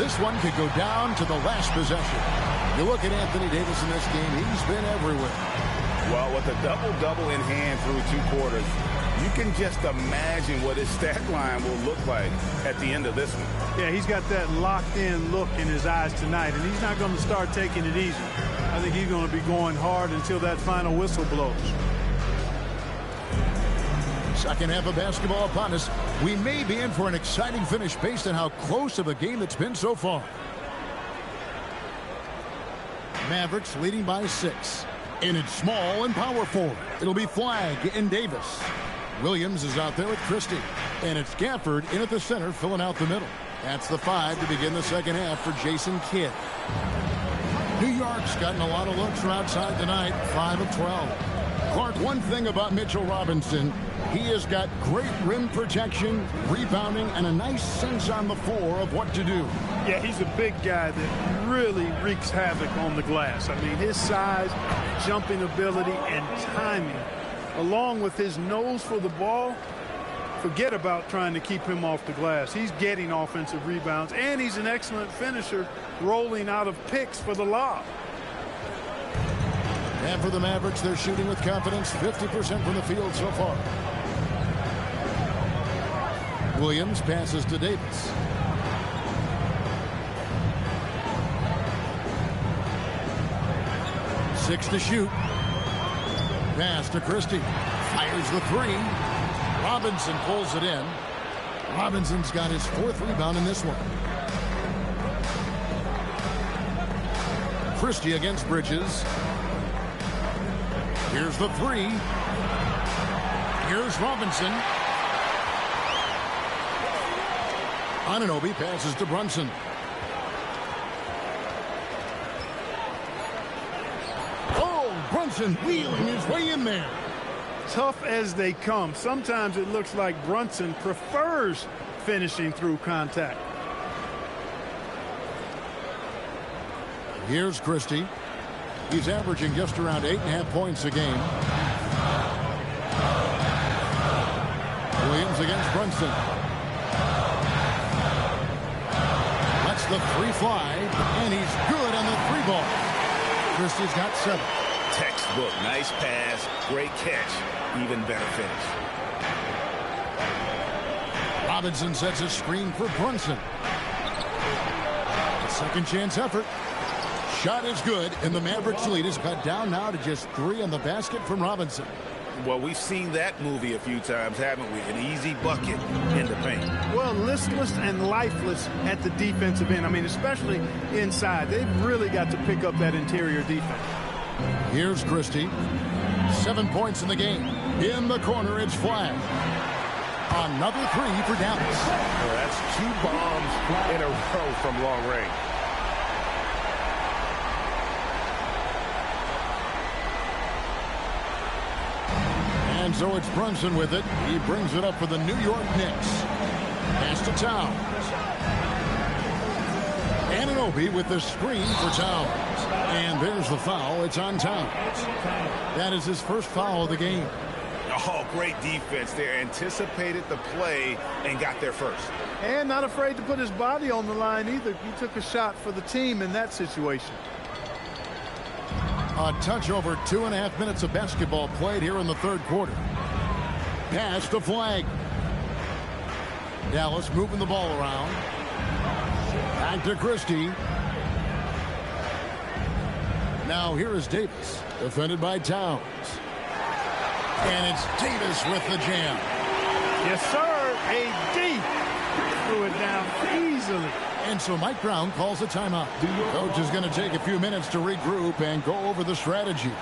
This one could go down to the last possession. You look at Anthony Davis in this game, he's been everywhere. Well, with a double-double in hand through 2 quarters, you can just imagine what his stat line will look like at the end of this one. Yeah, he's got that locked-in look in his eyes tonight, and he's not going to start taking it easy. I think he's going to be going hard until that final whistle blows. Second half of basketball upon us. We may be in for an exciting finish based on how close of a game it's been so far. Mavericks leading by 6. And it's small and power forward. It'll be Flagg and Davis. Williams is out there with Christie. And it's Gafford in at the center, filling out the middle. That's the 5 to begin the second half for Jason Kidd. New York's gotten a lot of looks from outside tonight, 5 of 12. Clark, one thing about Mitchell Robinson, he has got great rim protection, rebounding, and a nice sense on the floor of what to do. Yeah, he's a big guy that really wreaks havoc on the glass. I mean, his size, jumping ability, and timing, along with his nose for the ball, forget about trying to keep him off the glass. He's getting offensive rebounds, and he's an excellent finisher, rolling out of picks for the lob. And for the Mavericks, they're shooting with confidence, 50% from the field so far. Williams passes to Davis. Six to shoot. Pass to Christie. Fires the 3. Robinson pulls it in. Robinson's got his 4th rebound in this one. Christie against Bridges. Here's the 3. Here's Robinson. Anunoby passes to Brunson. Oh, Brunson wheeling his way in there. Tough as they come. Sometimes it looks like Brunson prefers finishing through contact. Here's Christie. He's averaging just around 8.5 points a game. Williams against Brunson. Lets the 3 fly, and he's good on the 3 ball. Christie's got 7. Textbook. Nice pass. Great catch. Even better finish. Robinson sets a screen for Brunson. A second chance effort. Shot is good, and the Mavericks lead is cut down now to just 3 on the basket from Robinson. Well, we've seen that movie a few times, haven't we? An easy bucket in the paint. Well, listless and lifeless at the defensive end. I mean, especially inside. They've really got to pick up that interior defense. Here's Christie. 7 points in the game. In the corner, it's Flagg. Another 3 for Dallas. Well, that's 2 bombs in a row from long range. And so it's Brunson with it. He brings it up for the New York Knicks. Pass to Towns. Anunoby with the screen for Towns. And there's the foul. It's on Towns. That is his first foul of the game. Oh, great defense there. Anticipated the play and got there first. And not afraid to put his body on the line either. He took a shot for the team in that situation. A touch over 2.5 minutes of basketball played here in the 3rd quarter. Pass to Flagg. Dallas moving the ball around. Back to Christie. Now here is Davis, defended by Towns. And it's Davis with the jam. Yes, sir. AD threw it down easily. And so Mike Brown calls a timeout. Coach is going to take a few minutes to regroup and go over the strategy.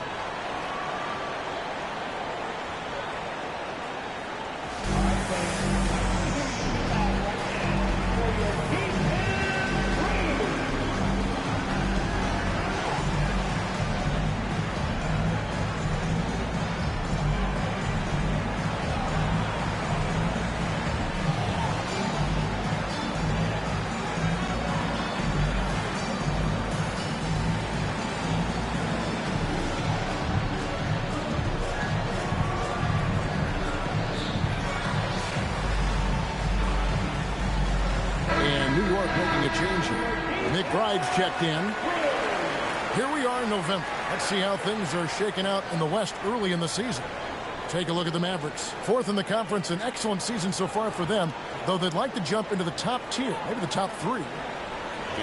change here. McBride's checked in. Here we are in November. Let's see how things are shaking out in the West early in the season. Take a look at the Mavericks. Fourth in the conference, an excellent season so far for them, though they'd like to jump into the top tier, maybe the top 3.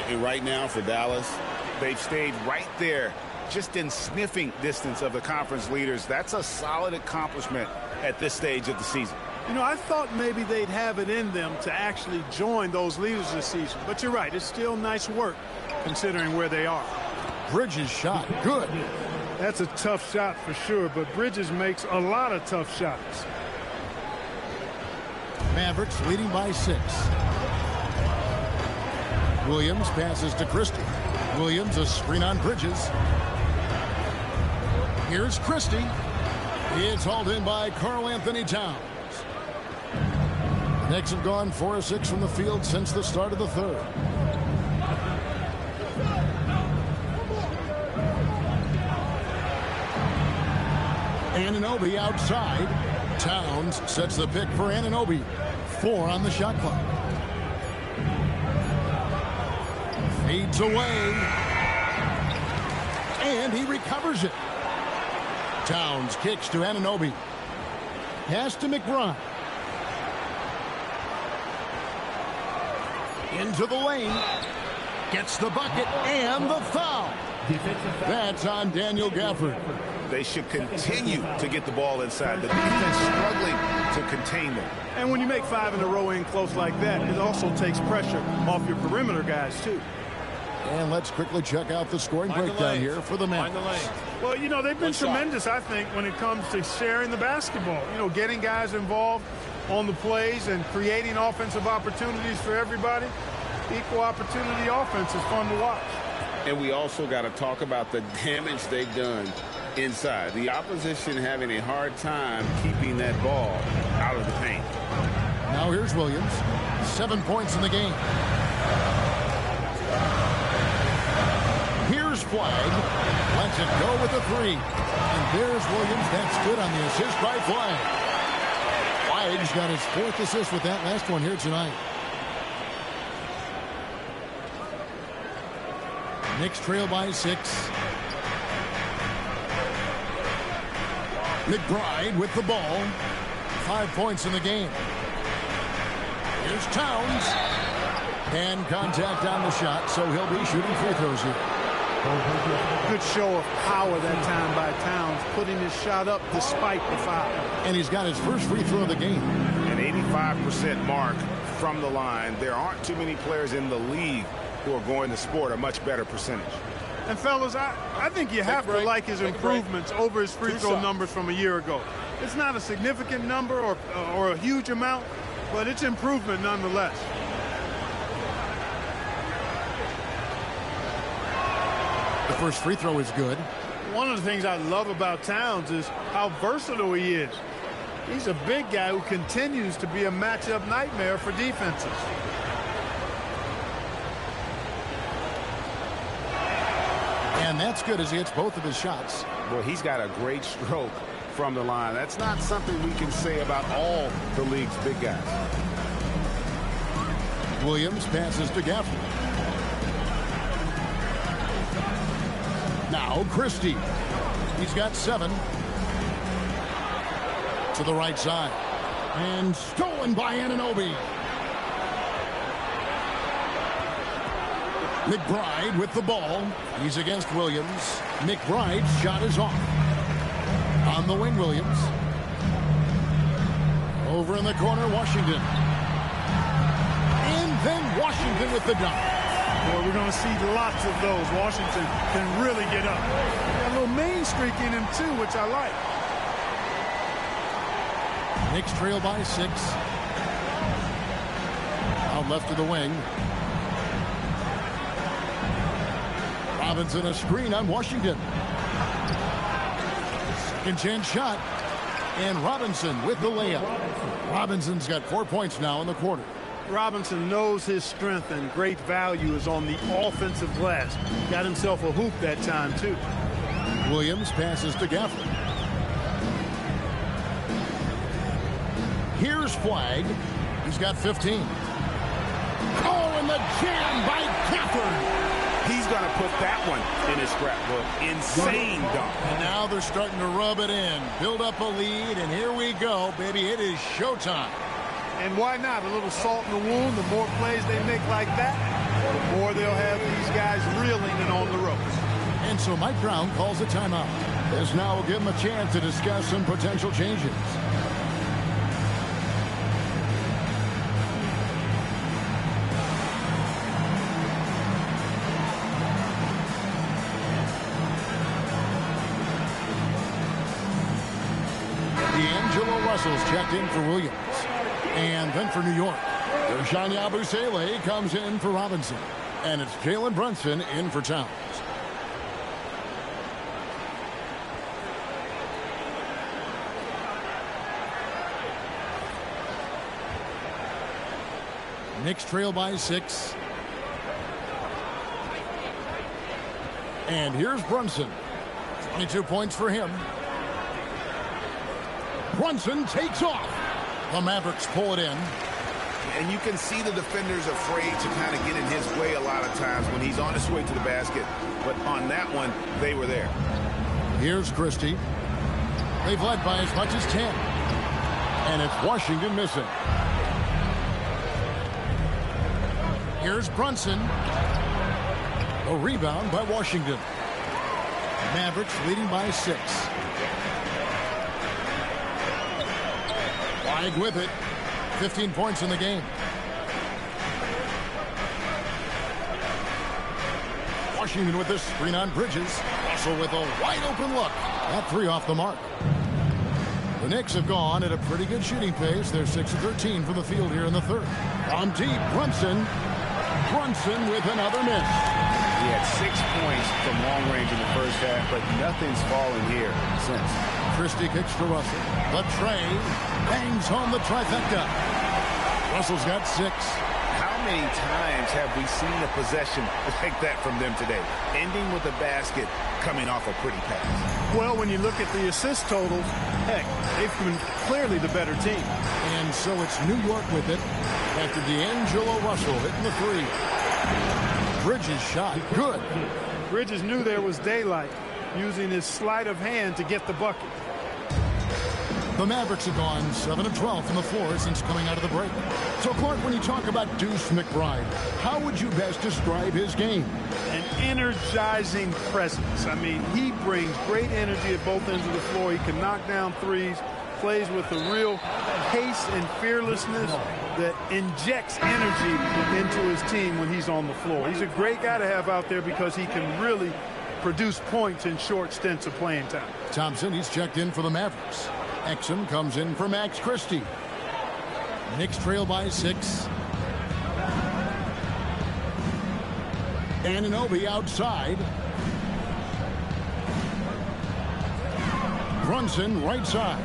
And right now for Dallas, they've stayed right there, just in sniffing distance of the conference leaders. That's a solid accomplishment at this stage of the season. You know, I thought maybe they'd have it in them to actually join those leaders this season. But you're right, it's still nice work considering where they are. Bridges shot. Good. That's a tough shot for sure, but Bridges makes a lot of tough shots. Mavericks leading by 6. Williams passes to Christie. Williams a screen on Bridges. Here's Christie. It's hauled in by Karl Anthony Towns. The Knicks have gone 4 of 6 from the field since the start of the third. Anunoby outside. Towns sets the pick for Anunoby. 4 on the shot clock. Fades away. And he recovers it. Towns kicks to Anunoby. Pass to McBride. Into the lane. Gets the bucket and the foul. That's on Daniel Gafford. They should continue to get the ball inside. The defense struggling to contain them. And when you make 5 in a row in close like that, it also takes pressure off your perimeter guys, too. And let's quickly check out the scoring breakdown here for the Mavs. Well, you know, they've been tremendous, I think, when it comes to sharing the basketball. You know, getting guys involved on the plays and creating offensive opportunities for everybody. Equal opportunity offense is fun to watch. And we also got to talk about the damage they've done inside. The opposition having a hard time keeping that ball out of the paint. Now here's Williams. 7 points in the game. Here's Flag. Lets it go with a 3. And there's Williams. That's good on the assist by Flag. Flag's got his 4th assist with that last one here tonight. Knicks trail by 6. McBride with the ball. 5 points in the game. Here's Towns. And contact on the shot, so he'll be shooting free throws here. Good show of power that time by Towns, putting his shot up despite the foul. And he's got his first free throw of the game. An 85% mark from the line. There aren't too many players in the league who are going to sport a much better percentage. And fellas, I think you have to like his improvements over his free throw numbers from a year ago. It's not a significant number or a huge amount, but it's improvement nonetheless. The first free throw is good. One of the things I love about Towns is how versatile he is. He's a big guy who continues to be a matchup nightmare for defenses. And that's good as he hits both of his shots. Well, he's got a great stroke from the line. That's not something we can say about all the league's big guys. Williams passes to Gafford. Now Christie. He's got 7. To the right side. And stolen by Anunoby. McBride with the ball. He's against Williams. McBride's shot is off. On the wing, Williams. Over in the corner, Washington. And then Washington with the dunk. Boy, we're going to see lots of those. Washington can really get up. Got a little main streak in him, too, which I like. Knicks trail by 6. Out left to the wing. Robinson a screen on Washington. Second chance shot. And Robinson with the layup. Robinson's got 4 points now in the quarter. Robinson knows his strength and great value is on the offensive glass. Got himself a hoop that time, too. Williams passes to Gafford. Here's Flag. He's got 15. Oh, and the jam by Gafford. He's going to put that one in his scrapbook. Insane dunk. And now they're starting to rub it in. Build up a lead, and here we go, baby. It is showtime. And why not? A little salt in the wound. The more plays they make like that, the more they'll have these guys reeling and on the ropes. And so Mike Brown calls a timeout. This now will give him a chance to discuss some potential changes. Russell's checked in for Williams. And then for New York, Ersan Yabusele comes in for Robinson. And it's Jalen Brunson in for Towns. Knicks trail by 6. And here's Brunson. 22 points for him. Brunson takes off. The Mavericks pull it in. And you can see the defenders afraid to kind of get in his way a lot of times when he's on his way to the basket. But on that one, they were there. Here's Christie. They've led by as much as 10. And it's Washington missing. Here's Brunson. A rebound by Washington. Mavericks leading by 6. Wide with it. 15 points in the game. Washington with this screen on Bridges. Russell with a wide open look. That 3 off the mark. The Knicks have gone at a pretty good shooting pace. They're 6 of 13 from the field here in the third. On deep, Brunson. Brunson with another miss. He had 6 points from long range in the first half, but nothing's fallen here since. Christie kicks to Russell. The tray bangs home the trifecta. Russell's got 6. How many times have we seen a possession like that from them today? Ending with a basket, coming off a pretty pass. Well, when you look at the assist totals, heck, they've been clearly the better team. And so it's New York with it after D'Angelo Russell hitting the 3. Bridges shot. Good. Bridges knew there was daylight, using his sleight of hand to get the bucket. The Mavericks have gone 7 of 12 from the floor since coming out of the break. So, Clark, when you talk about Deuce McBride, how would you best describe his game? An energizing presence. I mean, he brings great energy at both ends of the floor. He can knock down threes, plays with a real pace and fearlessness that injects energy into his team when he's on the floor. He's a great guy to have out there because he can really produce points in short stints of playing time. Thompson, he's checked in for the Mavericks. Exum comes in for Max Christie. Knicks trail by 6. Anunoby outside. Brunson right side.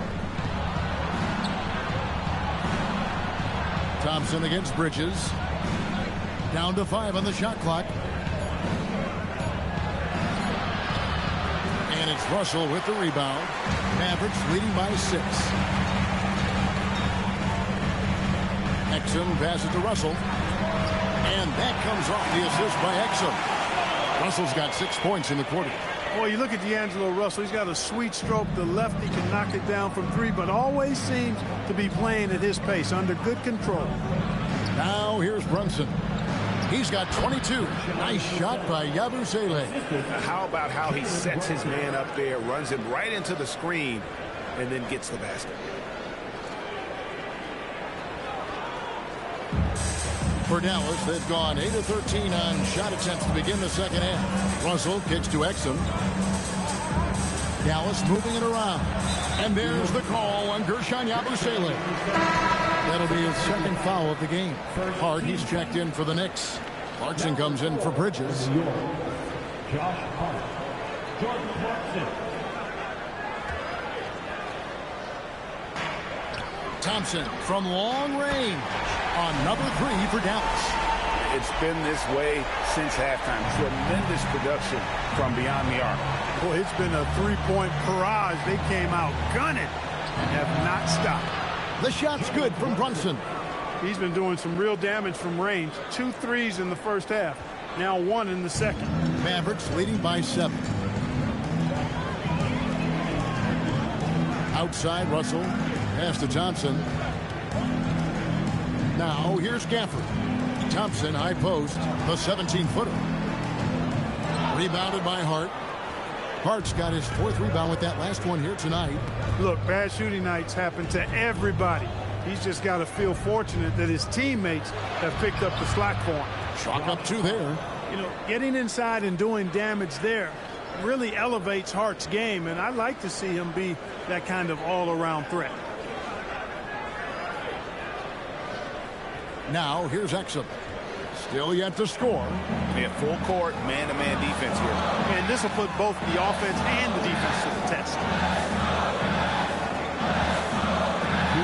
Thompson against Bridges. Down to 5 on the shot clock. And it's Russell with the rebound. Mavericks leading by 6. Exum passes to Russell. And that comes off the assist by Exum. Russell's got 6 points in the quarter. Boy, you look at D'Angelo Russell. He's got a sweet stroke. The lefty can knock it down from 3, but always seems to be playing at his pace, under good control. Now here's Brunson. He's got 22. Nice shot by Yabusele. How about how he sets his man up there, runs him right into the screen, and then gets the basket. For Dallas, they've gone 8 of 13 on shot attempts to begin the second half. Russell kicks to Exum. Dallas moving it around. And there's the call on Ersan Yabusele. That'll be his second foul of the game. Hart, he's checked in for the Knicks. Clarkson comes in for Bridges. Josh Hart. Jordan Clarkson. Thompson from long range. Another 3 for Dallas. It's been this way since halftime. Tremendous production from beyond the arc. Boy, it's been a 3-point barrage. They came out gunning and have not stopped. The shot's good from Brunson. He's been doing some real damage from range. 2 threes in the first half. Now 1 in the second. Mavericks leading by 7. Outside, Russell. Pass to Thompson. Now, here's Gafford. Thompson, high post. The 17-footer. Rebounded by Hart. Hart's got his 4th rebound with that last one here tonight. Look, bad shooting nights happen to everybody. He's just got to feel fortunate that his teammates have picked up the slack for him. Chalk up 2 there. You know, getting inside and doing damage there really elevates Hart's game, and I like to see him be that kind of all-around threat. Now, here's Exum. Still yet to score. Yeah, full court, man-to-man defense here. And this will put both the offense and the defense to the test.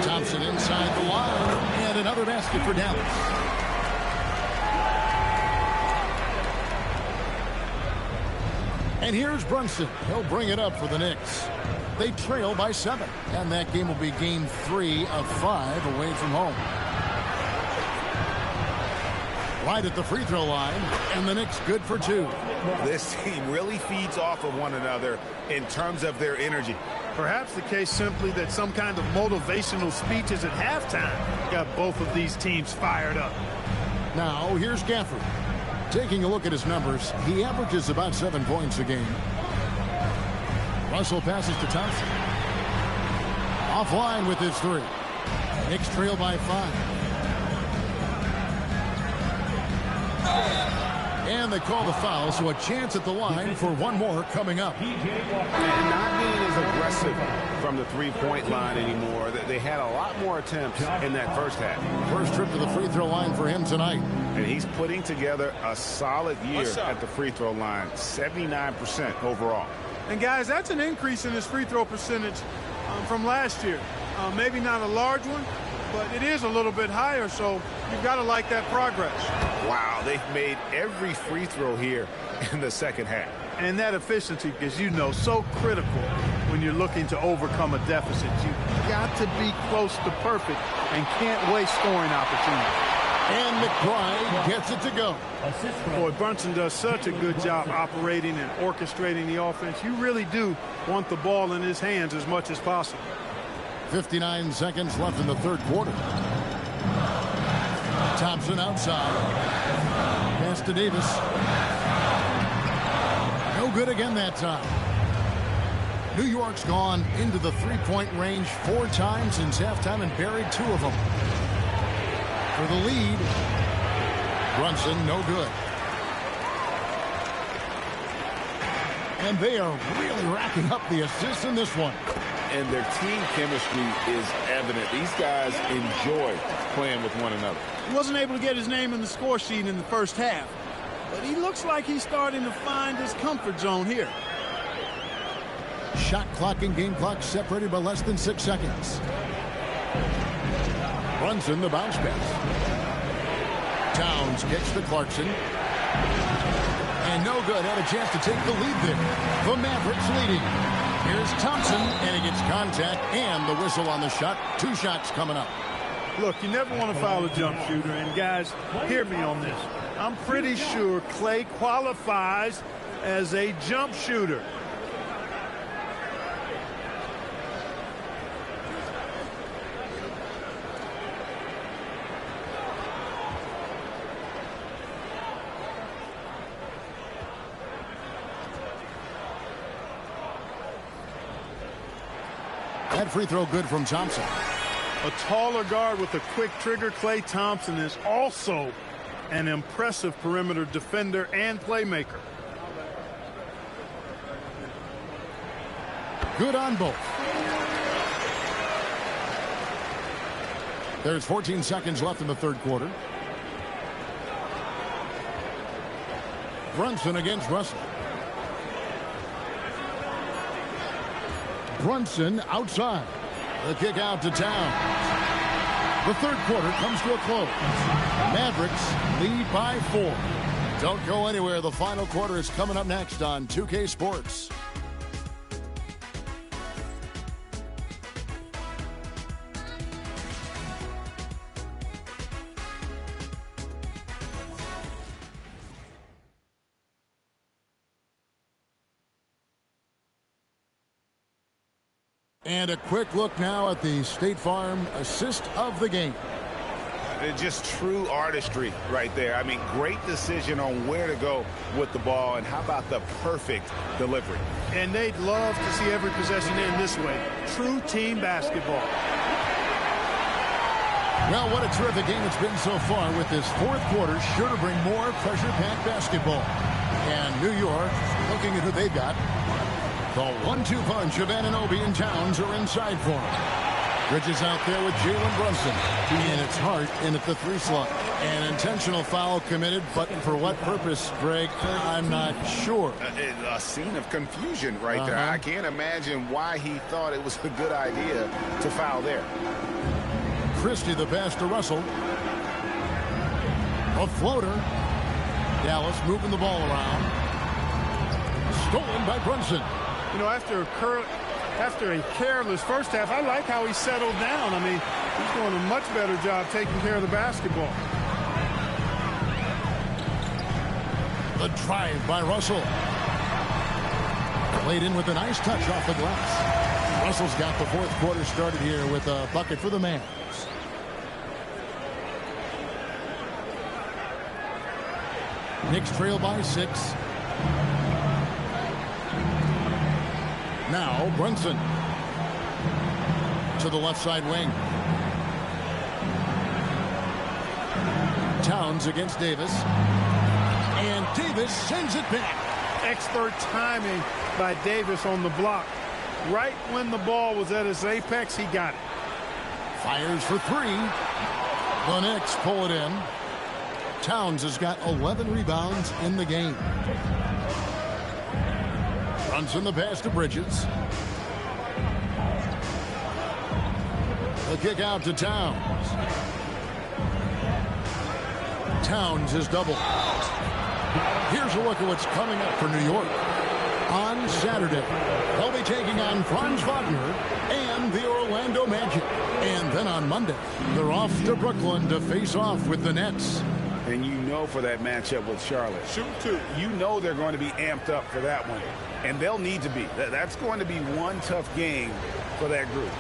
Thompson inside the line, and another basket for Dallas. And here's Brunson. He'll bring it up for the Knicks. They trail by 7, and that game will be game 3 of 5 away from home. Right at the free throw line, and the Knicks good for 2. This team really feeds off of one another in terms of their energy. Perhaps the case simply that some kind of motivational speeches at halftime got both of these teams fired up. Now, here's Gafford. Taking a look at his numbers, he averages about 7 points a game. Russell passes to Thompson. Offline with his 3. Knicks trail by 5. And they call the foul, so a chance at the line for one more coming up. And not being as aggressive from the three-point line anymore. They had a lot more attempts in that first half. First trip to the free throw line for him tonight. And he's putting together a solid year at the free throw line, 79% overall. And guys, that's an increase in his free throw percentage from last year. Maybe not a large one, but it is a little bit higher, so you've got to like that progress. Wow, they've made every free throw here in the second half. And that efficiency, as you know, so critical when you're looking to overcome a deficit. You've got to be close to perfect and can't waste scoring opportunities. And McBride gets it to go. Boy, Brunson does such a good job operating and orchestrating the offense. You really do want the ball in his hands as much as possible. 59 seconds left in the third quarter. Thompson outside. Pass to Davis. No good again that time. New York's gone into the three-point range 4 times since halftime and buried 2 of them. For the lead, Brunson, no good. And they are really racking up the assists in this one. And their team chemistry is evident. These guys enjoy playing with one another. He wasn't able to get his name in the score sheet in the first half, but he looks like he's starting to find his comfort zone here. Shot clock and game clock separated by less than 6 seconds. Brunson, the bounce pass. Towns gets to Clarkson. And no good. Had a chance to take the lead there. The Mavericks leading. Here's Thompson, and he gets contact and the whistle on the shot. 2 shots coming up. Look, you never want to foul a jump shooter. And, guys, hear me on this. I'm pretty sure Clay qualifies as a jump shooter. That free throw good from Thompson. A taller guard with a quick trigger. Klay Thompson is also an impressive perimeter defender and playmaker. Good on both. There's 14 seconds left in the third quarter. Brunson against Russell. Brunson outside. The kick out to Towns. The third quarter comes to a close. Mavericks lead by 4. Don't go anywhere. The final quarter is coming up next on 2K Sports. And a quick look now at the State Farm assist of the game. Just true artistry right there. I mean, great decision on where to go with the ball, and how about the perfect delivery? And they'd love to see every possession end this way. True team basketball. Well, what a terrific game it's been so far, with this fourth quarter sure to bring more pressure-packed basketball. And New York, looking at who they've got, the 1-2 punch of Anunoby and Towns are inside for him. Bridges out there with Jalen Brunson. And it's Hart in at the 3 slot. An intentional foul committed, but for what purpose, Greg, I'm not sure. A scene of confusion right there. I can't imagine why he thought it was a good idea to foul there. Christie the pass to Russell. A floater. Dallas moving the ball around. Stolen by Brunson. You know, after a careless first half, I like how he settled down. I mean, he's doing a much better job taking care of the basketball. The drive by Russell. Played in with a nice touch off the glass. Russell's got the fourth quarter started here with a bucket for the Mavs. Knicks trail by 6. Now Brunson to the left side wing. Towns against Davis. And Davis sends it back. Expert timing by Davis on the block. Right when the ball was at its apex, he got it. Fires for 3. The Knicks pull it in. Towns has got 11 rebounds in the game. Brunson the pass to Bridges. The kick out to Towns. Towns is double. Here's a look at what's coming up for New York. On Saturday, they'll be taking on Franz Wagner and the Orlando Magic. And then on Monday, they're off to Brooklyn to face off with the Nets. And you know, for that matchup with Charlotte, you know they're going to be amped up for that one. And they'll need to be. That's going to be one tough game for that group.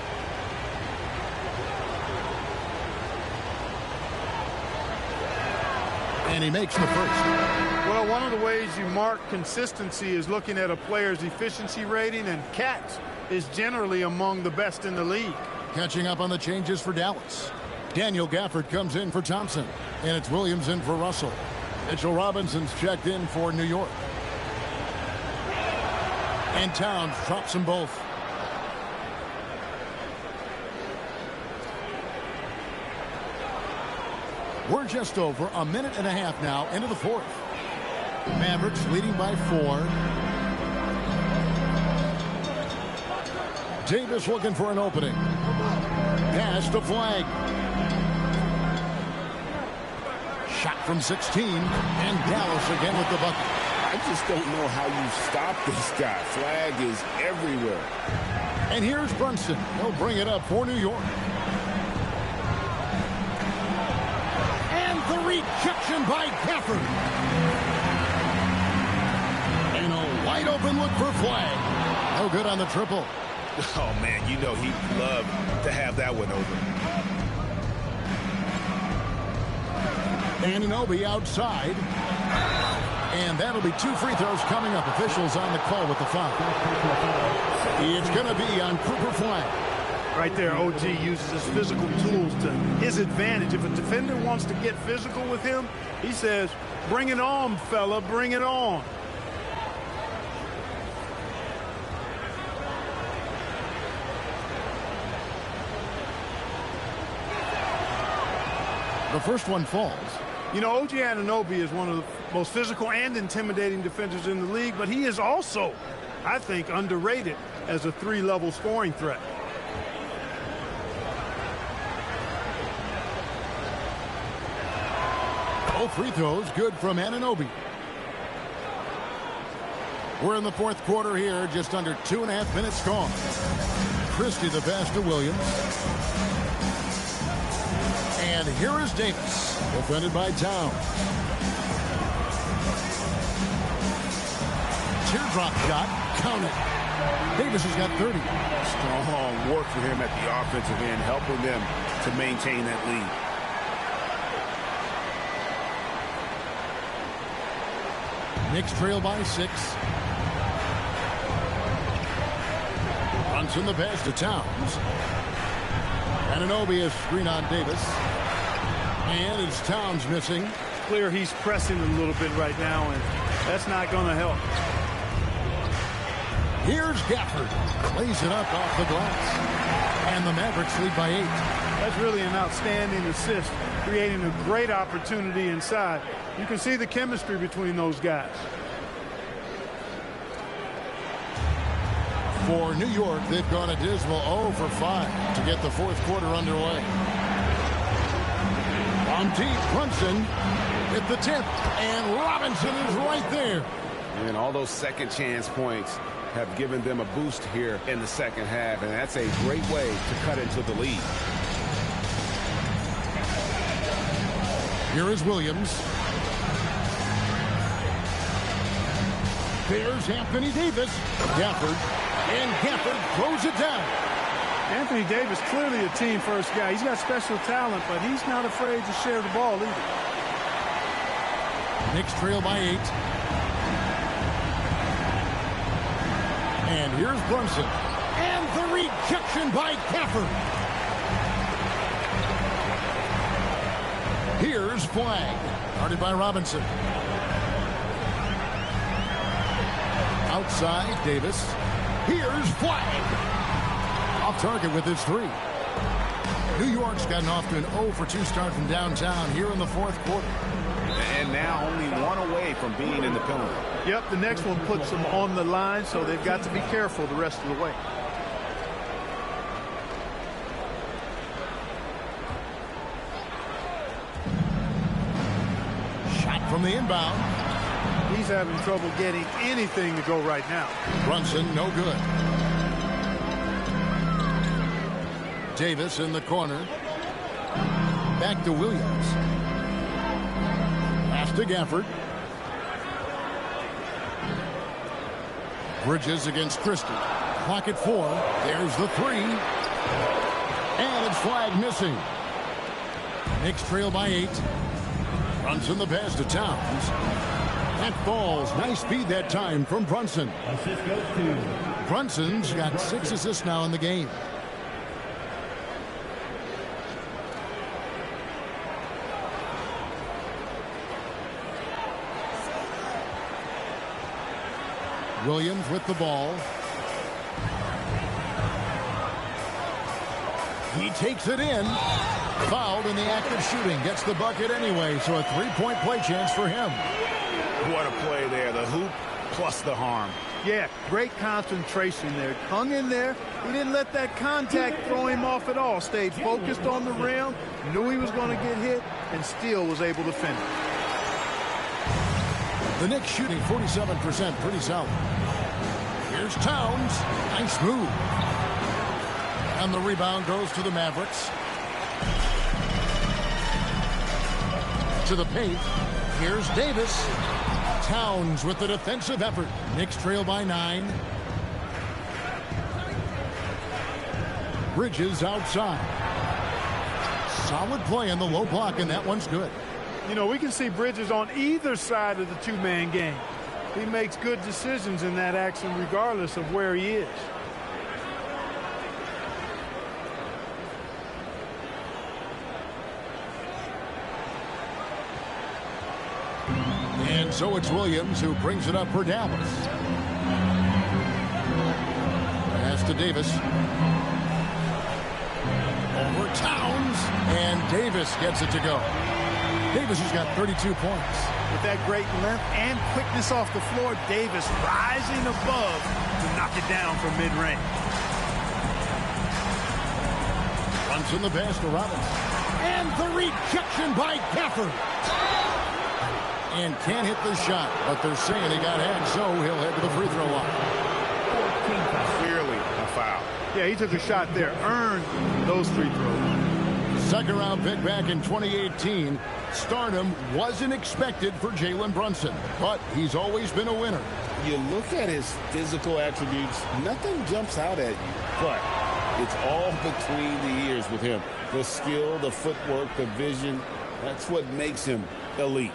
And he makes the first. Well, one of the ways you mark consistency is looking at a player's efficiency rating, and Katz is generally among the best in the league. Catching up on the changes for Dallas. Daniel Gafford comes in for Thompson, and it's Williams in for Russell. Mitchell Robinson's checked in for New York. And Towns drops them both. We're just over a minute and a half now into the fourth. Mavericks leading by 4. Davis looking for an opening. Pass to Flag. Shot from 16, and Dallas again with the bucket. I just don't know how you stop this guy. Flag is everywhere. And here's Brunson. He'll bring it up for New York. And the rejection by Gafford. And a wide open look for Flag. No good on the triple. Oh, man, you know he'd love to have that one over. Anunoby outside. And that'll be 2 free throws coming up. Officials on the call with the foul. It's going to be on Cooper Flag. Right there, OG uses his physical tools to his advantage. If a defender wants to get physical with him, he says, bring it on, fella, bring it on. The first one falls. You know, OG Anunoby is one of the most physical and intimidating defenders in the league, but he is also, I think, underrated as a 3-level scoring threat. Both free throws good from Anunoby. We're in the fourth quarter here, just under 2.5 minutes gone. Christie the pass to Williams. And here is Davis, defended by Towns. Teardrop shot, counted. Davis has got 30. Strong work for him at the offensive end, helping them to maintain that lead. Knicks trail by 6. Brunson the pass to Towns. Anunoby has screen on Davis. And it's Towns missing. It's clear he's pressing a little bit right now, and that's not going to help. Here's Gafford. Plays it up off the glass. And the Mavericks lead by 8. That's really an outstanding assist, creating a great opportunity inside. You can see the chemistry between those guys. For New York, they've gone a dismal 0 for 5 to get the fourth quarter underway. On deep, Brunson at the tip, and Robinson is right there. And all those second chance points have given them a boost here in the second half, and that's a great way to cut into the lead. Here is Williams. There's Anthony Davis. Gafford. And Gafford throws it down. Anthony Davis, clearly a team-first guy. He's got special talent, but he's not afraid to share the ball either. Knicks trail by 8. And here's Brunson. And the rejection by Gafford. Here's Flag. Guarded by Robinson. Outside, Davis. Here's Flag. Off target with his 3. New York's gotten off to an 0 for 2 start from downtown here in the fourth quarter. And now only one away from being in the penalty. Yep, the next one puts them on the line, so they've got to be careful the rest of the way. Shot from the inbound. He's having trouble getting anything to go right now. Brunson, no good. Davis in the corner. Back to Williams. Pass to Gafford. Bridges against Christie. Clock at 4. There's the 3. And it's Flag missing. Knicks trail by 8. Brunson the pass to Towns. That falls. Nice speed that time from Brunson. Assist goes to Brunson's got 6 assists now in the game. Williams with the ball. He takes it in. Fouled in the act of shooting. Gets the bucket anyway, so a 3-point play chance for him. What a play there. The hoop plus the harm. Yeah, great concentration there. Hung in there. He didn't let that contact throw him off at all. Stayed focused on the rim. Knew he was going to get hit and still was able to finish. The Knicks shooting 47%. Pretty solid. Here's Towns. Nice move. And the rebound goes to the Mavericks. To the paint. Here's Davis. Towns with the defensive effort. Knicks trail by 9. Bridges outside. Solid play in the low block, and that one's good. You know, we can see Bridges on either side of the two-man game. He makes good decisions in that action regardless of where he is. And so it's Williams who brings it up for Dallas. Pass to Davis. Over Towns. And Davis gets it to go. Davis has got 32 points. With that great length and quickness off the floor, Davis rising above to knock it down from mid-range. Runs in the pass to Robinson. And the rejection by Gafford. And can't hit the shot, but they're saying he got had, so he'll head to the free throw line. Clearly a foul. Yeah, he took a shot there, earned those free throws. Second round pick back in 2018. Stardom wasn't expected for Jalen Brunson, but he's always been a winner. You look at his physical attributes, nothing jumps out at you, but it's all between the ears with him. The skill, the footwork, the vision, that's what makes him elite.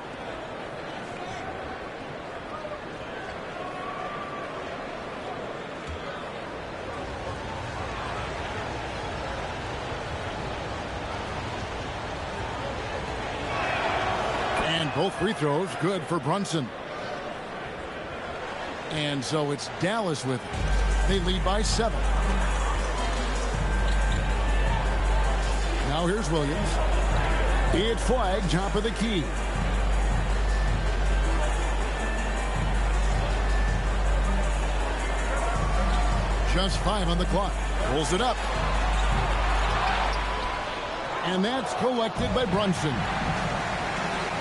And both free throws good for Brunson. And so it's Dallas with it. They lead by 7. Now here's Williams. It's flag, top of the key. Just 5 on the clock. Pulls it up. And that's collected by Brunson.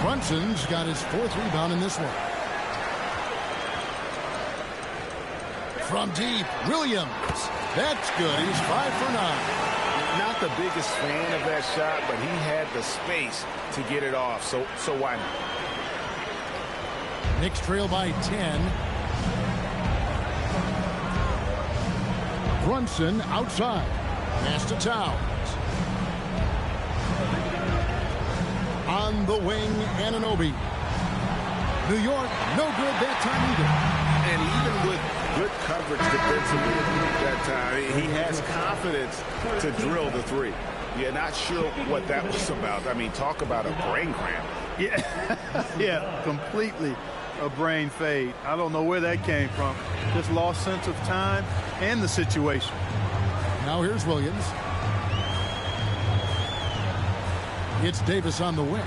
Brunson's got his 4th rebound in this one. From deep, Williams. That's good. He's 5 for 9. Not the biggest fan of that shot, but he had the space to get it off, so why not? Knicks trail by 10. Brunson outside. Pass to Towns. On the wing, Anunoby. New York, no good that time either. And even with good coverage defensively that time, he has confidence to drill the 3. You're not sure what that was about. I mean, talk about a brain cramp. Yeah, yeah, completely a brain fade. I don't know where that came from. Just lost sense of time and the situation. Now here's Williams. It's Davis on the wing.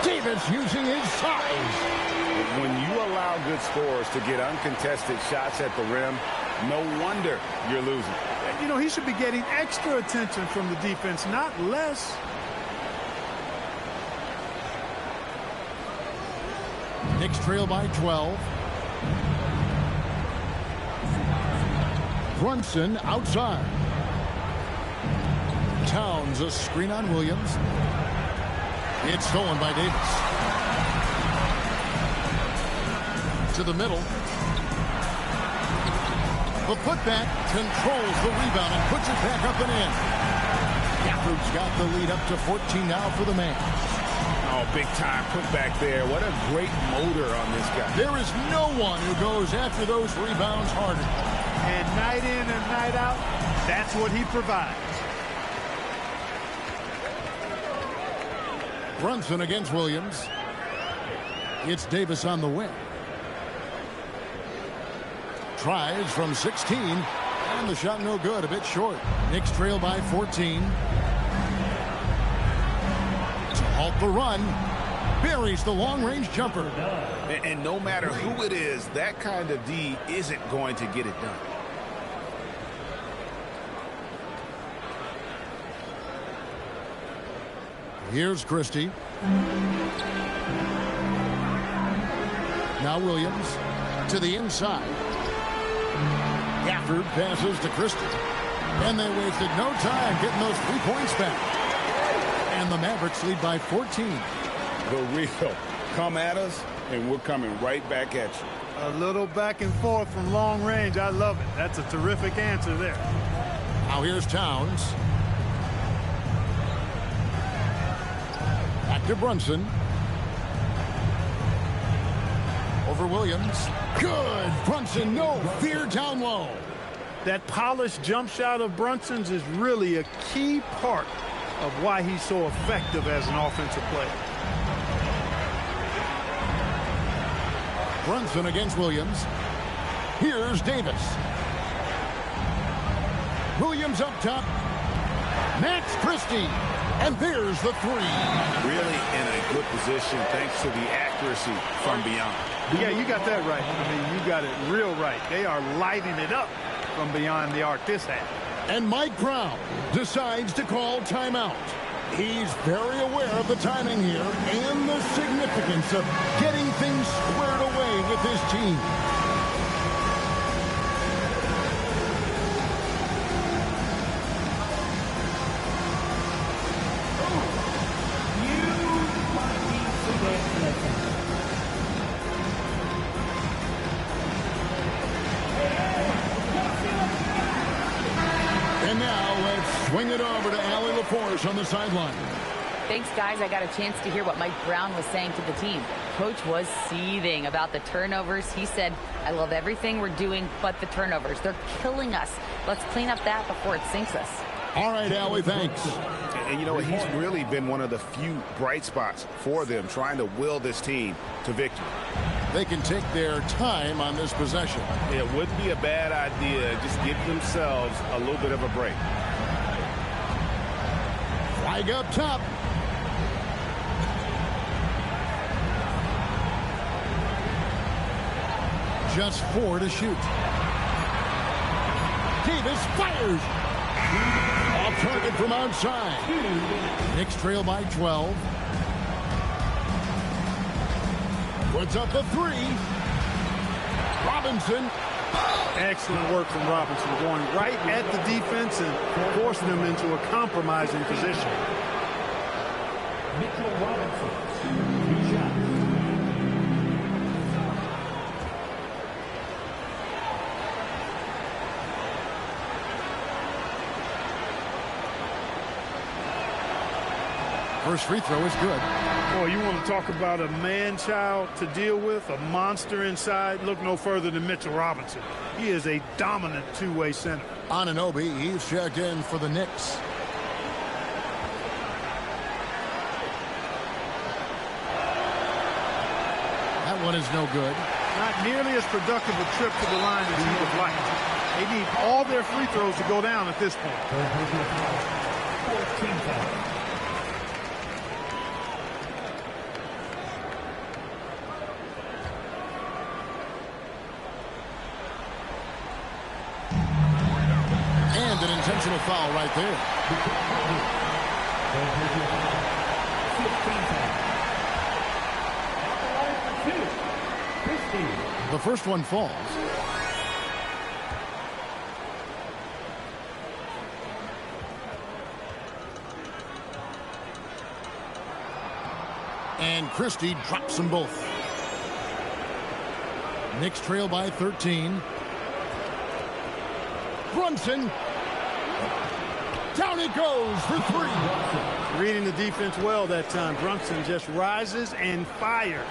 Davis using his size. When you allow good scorers to get uncontested shots at the rim, no wonder you're losing. You know, he should be getting extra attention from the defense, not less. Knicks trail by 12. Brunson outside. Towns a screen on Williams. It's stolen by Davis. To the middle. The putback controls the rebound and puts it back up and in. Gafford's got the lead up to 14 now for the Mavs. Oh, big time putback there. What a great motor on this guy. There is no one who goes after those rebounds harder. And night in and night out, that's what he provides. Brunson against Williams. It's Davis on the wing. Tries from 16. And the shot no good, a bit short. Knicks trail by 14. To halt the run. Buries the long-range jumper. And no matter who it is, that kind of D isn't going to get it done. Here's Christie. Now Williams to the inside. Gafford passes to Christie. And they wasted no time getting those 3 points back. And the Mavericks lead by 14. The real come at us, and we're coming right back at you. A little back and forth from long range. I love it. That's a terrific answer there. Now here's Towns. Back to Brunson. Over Williams. Good. Brunson, no fear down low. That polished jump shot of Brunson's is really a key part of why he's so effective as an offensive player. Brunson against Williams. Here's Davis. Williams up top. Max Christie. And there's the 3. Really in a good position thanks to the accuracy from beyond. Yeah, you got that right. I mean, you got it real right. They are lighting it up from beyond the arc this half. And Mike Brown decides to call timeout. He's very aware of the timing here and the significance of getting things squared away with his team. swing it over to Allie LaForce on the sideline. Thanks, guys. I got a chance to hear what Mike Brown was saying to the team. Coach was seething about the turnovers. He said, I love everything we're doing but the turnovers. They're killing us. Let's clean up that before it sinks us. All right, Allie, thanks. And you know what? He's really been one of the few bright spots for them, trying to will this team to victory. They can take their time on this possession. It wouldn't be a bad idea. Just give themselves a little bit of a break. Flag up top. Just 4 to shoot. Davis fires. Off target from outside. Knicks trail by 12. Puts up the 3. Robinson. Excellent work from Robinson, going right at the defense and forcing them into a compromising position. Mitchell Robinson, 2 shots. First free throw is good. Boy, you want to talk about a man-child to deal with, a monster inside. Look no further than Mitchell Robinson. He is a dominant two-way center. Anunoby, he's checked in for the Knicks. That one is no good. Not nearly as productive a trip to the line as he would like. They need all their free throws to go down at this point. 14 fouls. And an intentional foul right there. 15 fouls. The first one falls. And Christie drops them both. Knicks trail by 13. Brunson. Down it goes for 3. Reading the defense well that time. Brunson just rises and fires.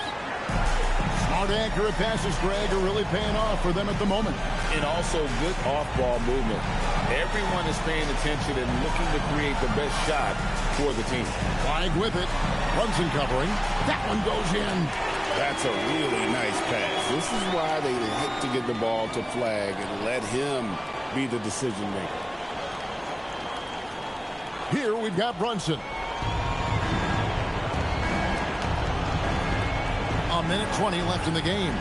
Smart, accurate passes, Greg, are really paying off for them at the moment. And also good off-ball movement. Everyone is paying attention and looking to create the best shot for the team. Flag with it. Brunson covering. That one goes in. That's a really nice pass. This is why they hit to get the ball to Flag and let him be the decision maker. Here we've got Brunson. A minute 20 left in the game.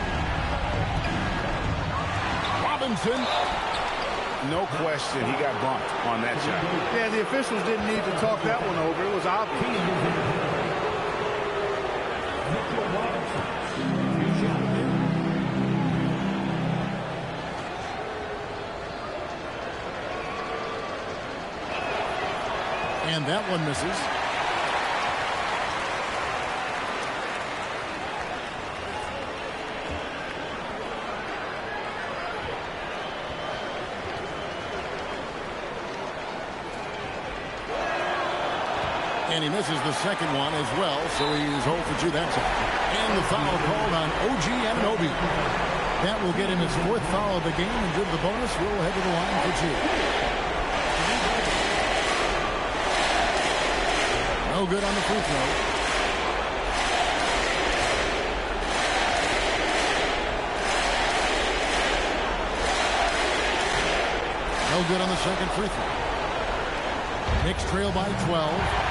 Robinson. No question he got bumped on that shot. Yeah, the officials didn't need to talk that one over. It was obvious. Mitchell Robinson, 2 shots. And that one misses. And he misses the second one as well, so he's 0 for 2 that time. And the foul called on OG Anunoby. That will get him his 4th foul of the game, and give the bonus. We'll head to the line for 2. No good on the free throw. No good on the second free throw. Knicks trail by 12.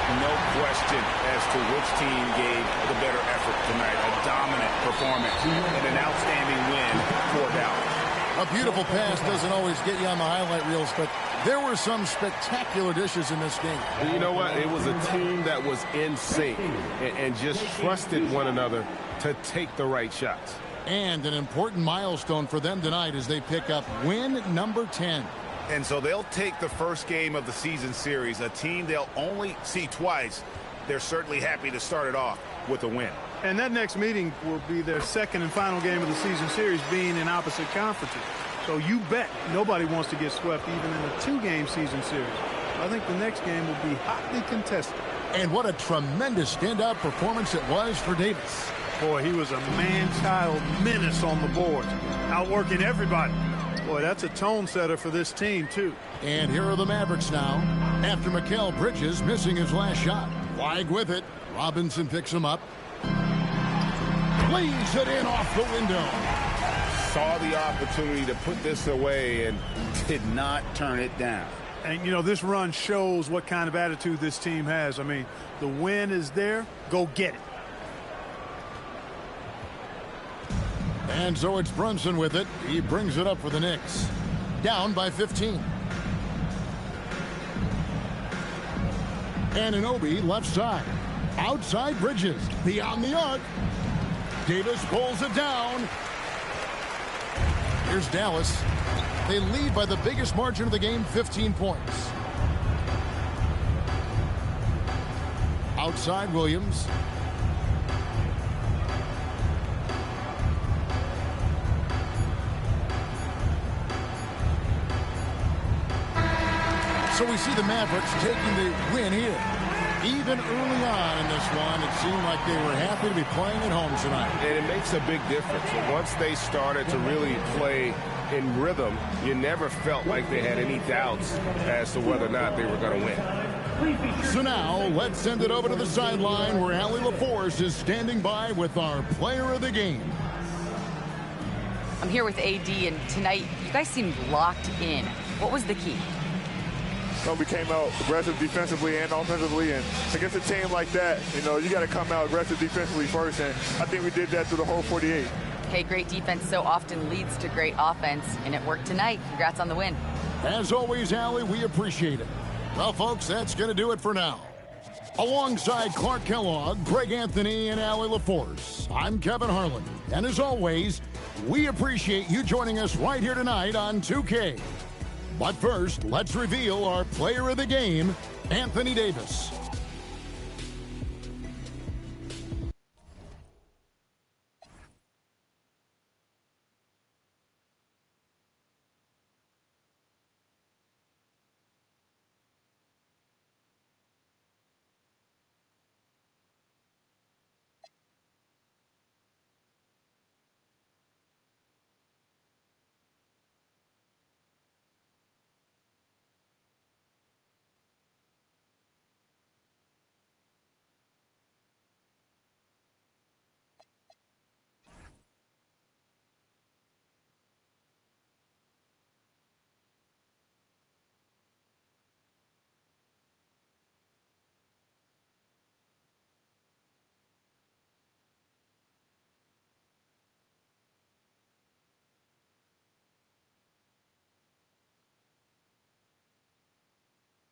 No question as to which team gave the better effort tonight. A dominant performance and an outstanding win for Dallas. A beautiful pass doesn't always get you on the highlight reels, but there were some spectacular dishes in this game. And you know what? It was a team that was in sync and just trusted one another to take the right shots. And an important milestone for them tonight as they pick up win number 10. And so they'll take the first game of the season series, a team they'll only see twice. They're certainly happy to start it off with a win. And that next meeting will be their second and final game of the season series, being in opposite conferences. So you bet nobody wants to get swept even in a 2-game season series. I think the next game will be hotly contested. And what a tremendous standout performance it was for Davis. Boy, he was a man-child menace on the boards, outworking everybody. Boy, that's a tone setter for this team, too. And here are the Mavericks now. After Mikal Bridges missing his last shot. Flag with it. Robinson picks him up. Lays it in off the window. Saw the opportunity to put this away and did not turn it down. And, you know, this run shows what kind of attitude this team has. I mean, the win is there. Go get it. And so it's Brunson with it. He brings it up for the Knicks. Down by 15. Anunoby left side. Outside Bridges. Beyond the arc. Davis pulls it down. Here's Dallas. They lead by the biggest margin of the game, 15 points. Outside Williams. So we see the Mavericks taking the win here. Even early on in this one, it seemed like they were happy to be playing at home tonight. And it makes a big difference. Once they started to really play in rhythm, you never felt like they had any doubts as to whether or not they were going to win. So now, let's send it over to the sideline where Allie LaForce is standing by with our player of the game. I'm here with AD, and tonight you guys seemed locked in. What was the key? So we came out aggressive defensively and offensively, and against a team like that, you know, you got to come out aggressive defensively first, and I think we did that through the whole 48. Okay, great defense so often leads to great offense, and it worked tonight. Congrats on the win. As always, Allie, we appreciate it. Well, folks, that's going to do it for now. Alongside Clark Kellogg, Greg Anthony, and Allie LaForce, I'm Kevin Harlan. And as always, we appreciate you joining us right here tonight on 2K. But first, let's reveal our player of the game, Anthony Davis.